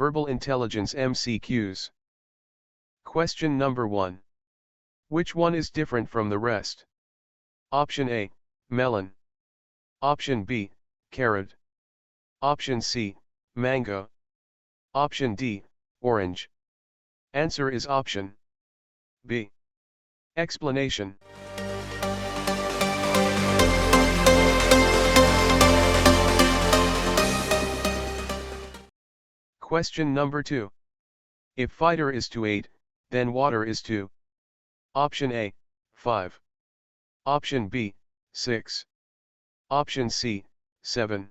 Verbal Intelligence MCQs. Question number 1. Which one is different from the rest? Option A, melon. Option B, carrot. Option C, mango. Option D, orange. Answer is option B. Explanation. Question number 2. If fighter is to 8, then water is to. Option A, 5. Option B, 6. Option C, 7.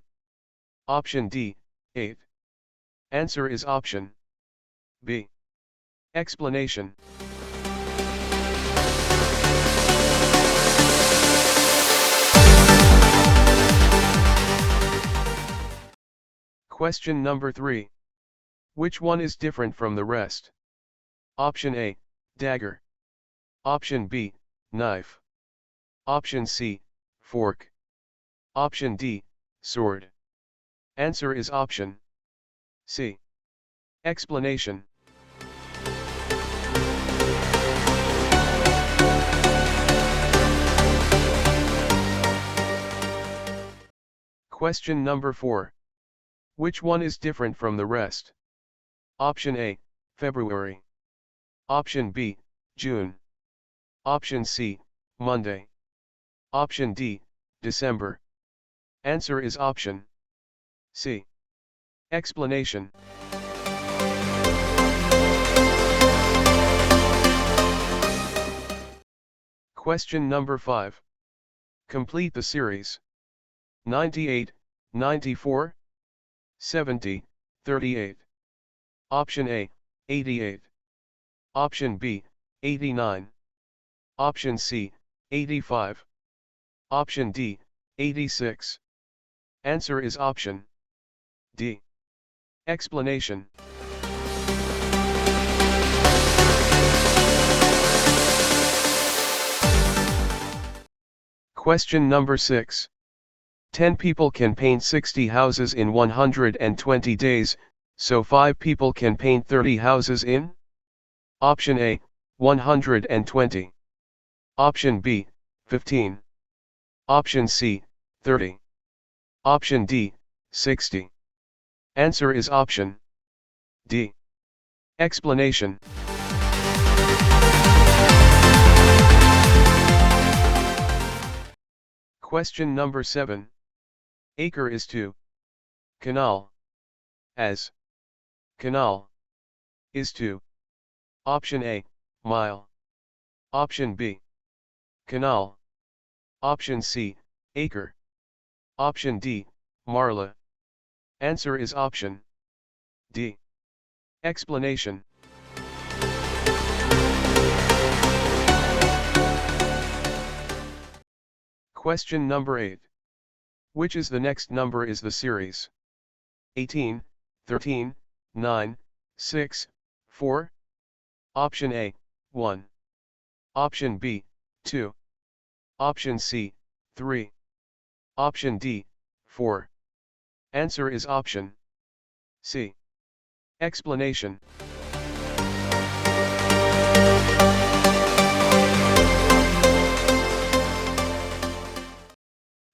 Option D, 8. Answer is option B. Explanation. Question number 3. Which one is different from the rest? Option A, dagger. Option B, knife. Option C, fork. Option D, sword. Answer is option C. Explanation. Question number 4. Which one is different from the rest? Option A, February. Option B, June. Option C, Monday. Option D, December. Answer is option C. Explanation. Question number 5. Complete the series. 98, 94, 70, 38. Option A, 88. Option B, 89. Option C, 85. Option D, 86. Answer is option D. Explanation. Question number 6. 10 people can paint 60 houses in 120 days, so 5 people can paint 30 houses in? Option A, 120. Option B, 15. Option C, 30. Option D, 60. Answer is option D. Explanation. Question number 7. Acre is to. Canal. As. Canal. Is to. Option A, mile. Option B, canal. Option C, acre. Option D, marla. Answer is option D. Explanation. Question number 8. Which is the next number is the series? 18, 13, 9, 6, 4. Option A, 1. Option B, 2. Option C, 3. Option D, 4. Answer is option C. Explanation.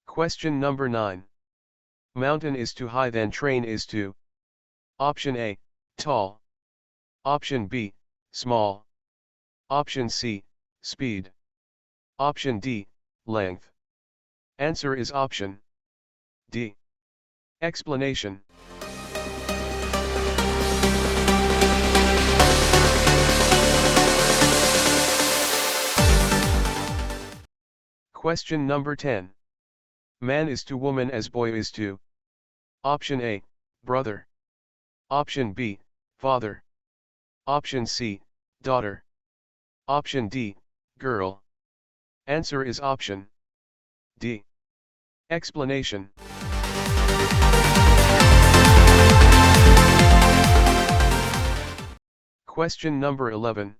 Question number 9. Mountain is to high then train is to. Option A, tall. Option B, small. Option C, speed. Option D, length. Answer is option D. Explanation. Question number 10. Man is to woman as boy is to. Option A, brother. Option B, father. Option C, daughter. Option D, girl. Answer is option D. Explanation. Question number 11.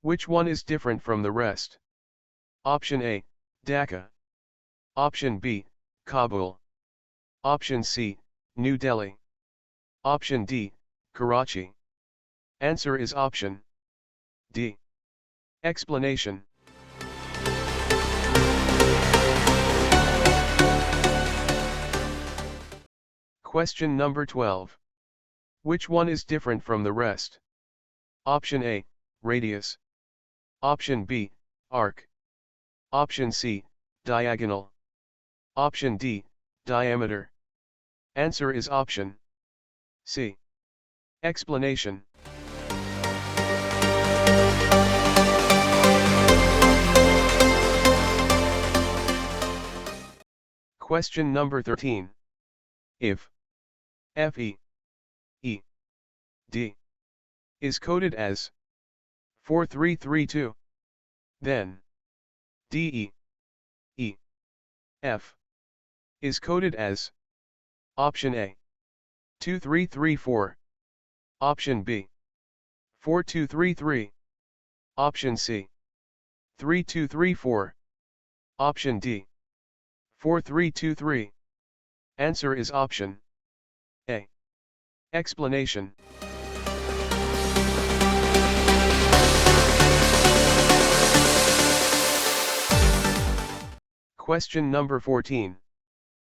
Which one is different from the rest? Option A, Dhaka. Option B, Kabul. Option C, New Delhi. Option D, Karachi. Answer is option D. Explanation. Question number 12. Which one is different from the rest? Option A, radius. Option B, arc. Option C, diagonal. Option D, diameter. Answer is option C. Explanation. Question number 13. If FE E D is coded as 4332, then DE E F is coded as option A 2334, option B 4233, option C 3234, option D 4323. Answer is option A. Explanation. Question number 14.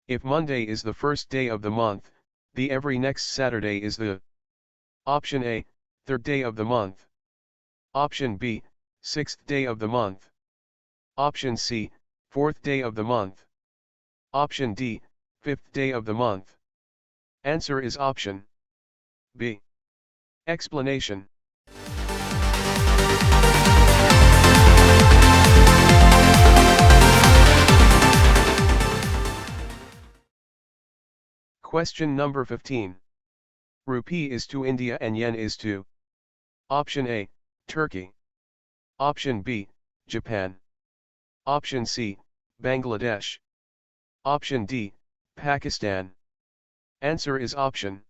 If Monday is the first day of the month, the every next Saturday is the option A, third day of the month. Option B, sixth day of the month. Option C, fourth day of the month. Option D, fifth day of the month. Answer is option B. Explanation. Question number 15. Rupee is to India and yen is to option A, Turkey. Option B, Japan. Option C, Bangladesh. Option D, Pakistan. Answer is option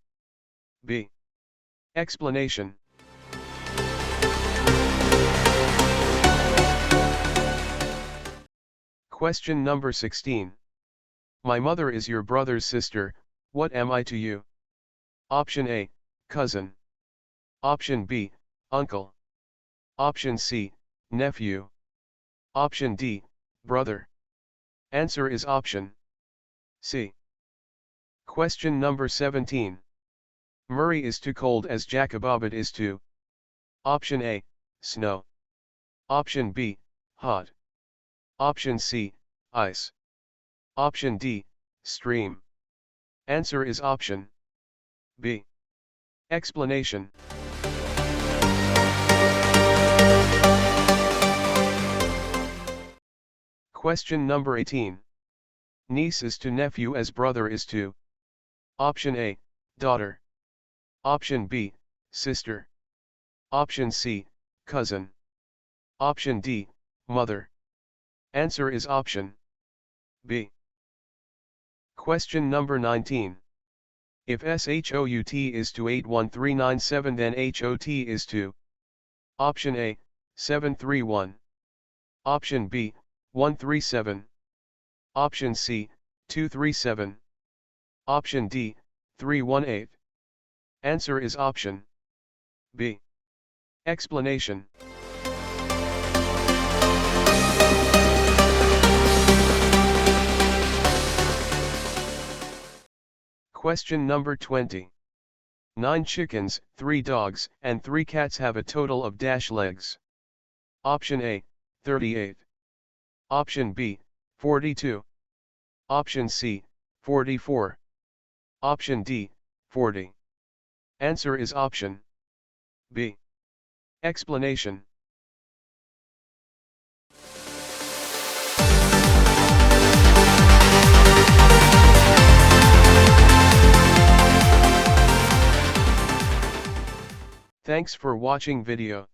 B. Explanation. Question number 16. My mother is your brother's sister, what am I to you? Option A, cousin. Option B, uncle. Option C, nephew. Option D, brother. Answer is option C. Question number 17. Murray is to cold as Jacobabad is to option A, snow. Option B, hot. Option C, ice. Option D, stream. Answer is option B. Explanation. Question number 18. Niece is to nephew as brother is to option A, daughter. Option B, sister. Option C, cousin. Option D, mother. Answer is option B. Question number 19. If SHOUT is to 81397 then HOT is to option A, 731. Option B, 137. Option C, 237. Option D, 318. Answer is option B. Explanation. Question number 20. 9 chickens, 3 dogs, and 3 cats have a total of dash legs. Option A, 38. Option B, 42. Option C, 44. Option D, 40. Answer is option B. Explanation. Thanks for watching video.